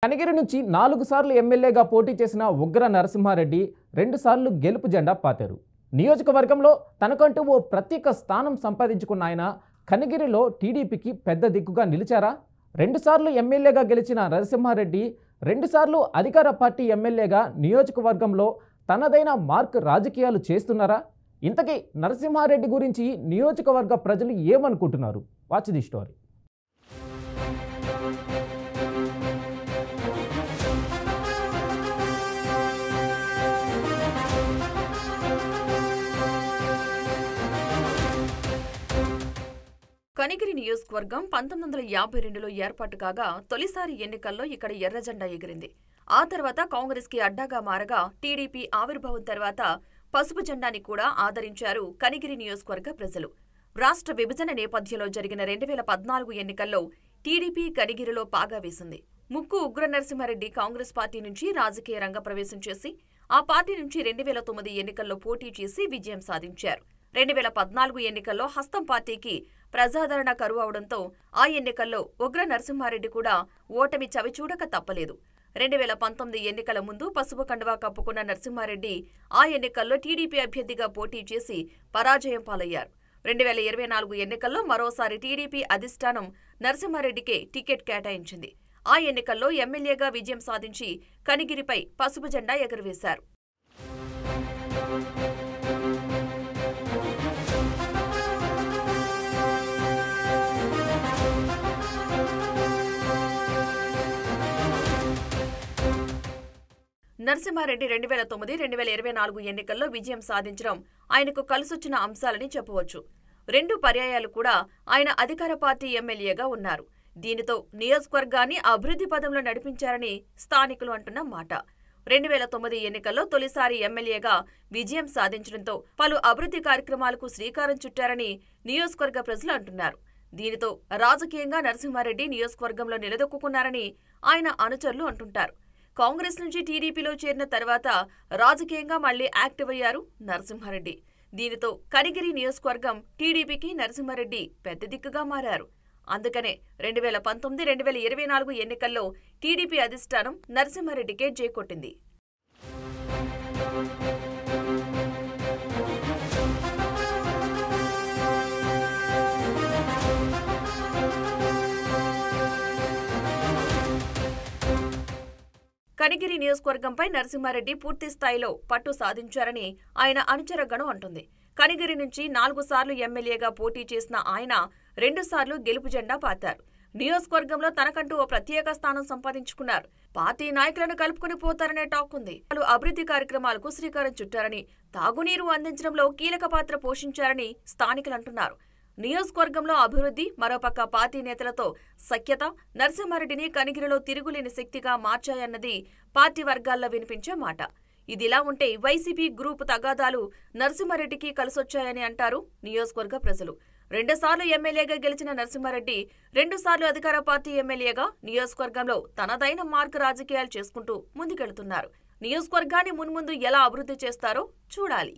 కనిగిరి నుంచి 4 సార్లు ఎమ్మెల్యేగా పోటీ చేసిన ఉగ్ర నరసింహారెడ్డి 2 సార్లు గెలుపు జెండా పాతారు. నియోజకవర్గంలో తనకంటూ ఓ ప్రత్యేక స్థానం సంపాదించుకున్న ఆయన కనిగిరిలో టీడీపీకి పెద్ద దిక్కుగా నిలిచారా? 2 సార్లు ఎమ్మెల్యేగా గెలిచిన నరసింహారెడ్డి 2 సార్లు అధికార పార్టీ ఎమ్మెల్యేగా నియోజకవర్గంలో తనదైన మార్క్ రాజకీయాలు చేస్తున్నారా? ఇంతకీ నరసింహారెడ్డి గురించి నియోజకవర్గ ప్రజలు ఏమనుకుంటున్నారు? Watch the story. కనిగిరి నియోజకవర్గం 1952లో ఏర్పాటు కాగా తొలిసారి ఎన్నికల్లో ఇక్కడ ఎర్రజెండా ఎగిరింది. ఆ తర్వాత కాంగ్రెస్ కి అడ్డాగా మారగా టీడీపీ ఆవిర్భావం తర్వాత పసుపు జెండాని కూడా ఆదరించారు కనిగిరి నియోజకవర్గ ప్రజలు. రాష్ట్ర విభజన నేపథ్యంలో జరిగిన 2014 ఎన్నికల్లో టీడీపీ కనిగిరిలో పాగా వేసింది. ముక్కు ఉగ్ర నరసింహారెడ్డి కాంగ్రెస్ పార్టీ నుంచి రాజకీయ రంగ ప్రవేశం చేసి ఆ పార్టీ నుంచి 2009 ఎన్నికల్లో పోటీ చేసి విజయం సాధించారు. 2014 ఎన్నికల్లో హస్తం పార్టీకి ప్రజాదరణ కరువు అవడంతో ఆ ఎన్నికల్లో ఉగ్ర నరసింహారెడ్డి కూడా ఓటమి చవిచూడక తప్పలేదు. 2019 ఎన్నికల ముందు పసుపు కండువా కప్పుకున్న నరసింహారెడ్డి ఆ ఎన్నికల్లో టీడీపీ అభ్యర్థిగా పోటీ చేసి పరాజయం పాలయ్యారు. 2024 ఎన్నికల్లో మరోసారి టీడీపీ అధిష్టానం నరసింహారెడ్డికే టికెట్ కేటాయించింది. ఆ ఎన్నికల్లో ఎమ్మెల్యేగా విజయం సాధించి కనిగిరిపై పసుపు జెండా ఎగురవేశారు. నరసింహారెడ్డి 2009, 2024 ఎన్నికల్లో విజయం సాధించడం ఆయనకు కలిసొచ్చిన అంశాలని చెప్పవచ్చు. 2 పర్యాయాలు కూడా ఆయన అధికార పార్టీ ఎమ్మెల్యేగా ఉన్నారు. దీనితో నియోజకవర్గాన్ని అభివృద్ధి పదంలో నడిపించారని స్థానికులు అంటున్న మాట. 2009 ఎన్నికల్లో తొలిసారి ఎమ్మెల్యేగా విజయం సాధించడంతో పలు అభివృద్ధి కార్యక్రమాలకు శ్రీకారం చుట్టారని నియోజకవర్గ ప్రజలు అంటున్నారు. దీనితో రాజకీయంగా నరసింహారెడ్డి నియోజకవర్గంలో నిలదొక్కున్నారని ఆయన అనుచరులు అంటుంటారు. కాంగ్రెస్ నుంచి టీడీపీలో చేరిన తర్వాత రాజకీయంగా మళ్లీ యాక్టివ్ అయ్యారు నరసింహారెడ్డి. దీనితో కనిగిరి నియోజకవర్గం టీడీపీకి నరసింహారెడ్డి పెద్ద దిక్కుగా మారారు. అందుకనే 2019, 2024 ఎన్నికల్లో టీడీపీ అధిష్టానం నరసింహారెడ్డికే జై కొట్టింది. కనిగిరి నియోజకవర్గంపై నరసింహారెడ్డి పూర్తి స్థాయిలో పట్టు సాధించారని ఆయన అనుచర గణం అంటుంది. కనిగిరి నుంచి 4 సార్లు ఎమ్మెల్యేగా పోటీ చేసిన ఆయన 2 సార్లు గెలుపు జెండా పాతారు. నియోజకవర్గంలో తనకంటూ ఓ ప్రత్యేక స్థానం సంపాదించుకున్నారు. పార్టీ నాయకులను కలుపుకుని పోతారనే టాక్ ఉంది. పలు అభివృద్ధి కార్యక్రమాలకు శ్రీకారం చుట్టారని, తాగునీరు అందించడంలో కీలక పాత్ర పోషించారని స్థానికులు అంటున్నారు. నియోజకవర్గంలో అభివృద్ధి, మరోపక్క పార్టీ నేతలతో సఖ్యత నరసింహారెడ్డిని కనిగిరిలో తిరుగులేని శక్తిగా మార్చాయన్నది పార్టీ వర్గాల్లో వినిపించే మాట. ఇదిలా ఉంటే వైసీపీ గ్రూప్ తగాదాలు నరసింహారెడ్డికి కలిసొచ్చాయని అంటారు నియోజకవర్గ ప్రజలు. 2 సార్లు ఎమ్మెల్యేగా గెలిచిన నరసింహారెడ్డి 2 సార్లు అధికార పార్టీ ఎమ్మెల్యేగా నియోజకవర్గంలో తనదైన మార్క్ రాజకీయాలు చేసుకుంటూ ముందుకెళ్తున్నారు. నియోజకవర్గాన్ని మున్ముందు ఎలా అభివృద్ధి చేస్తారో చూడాలి.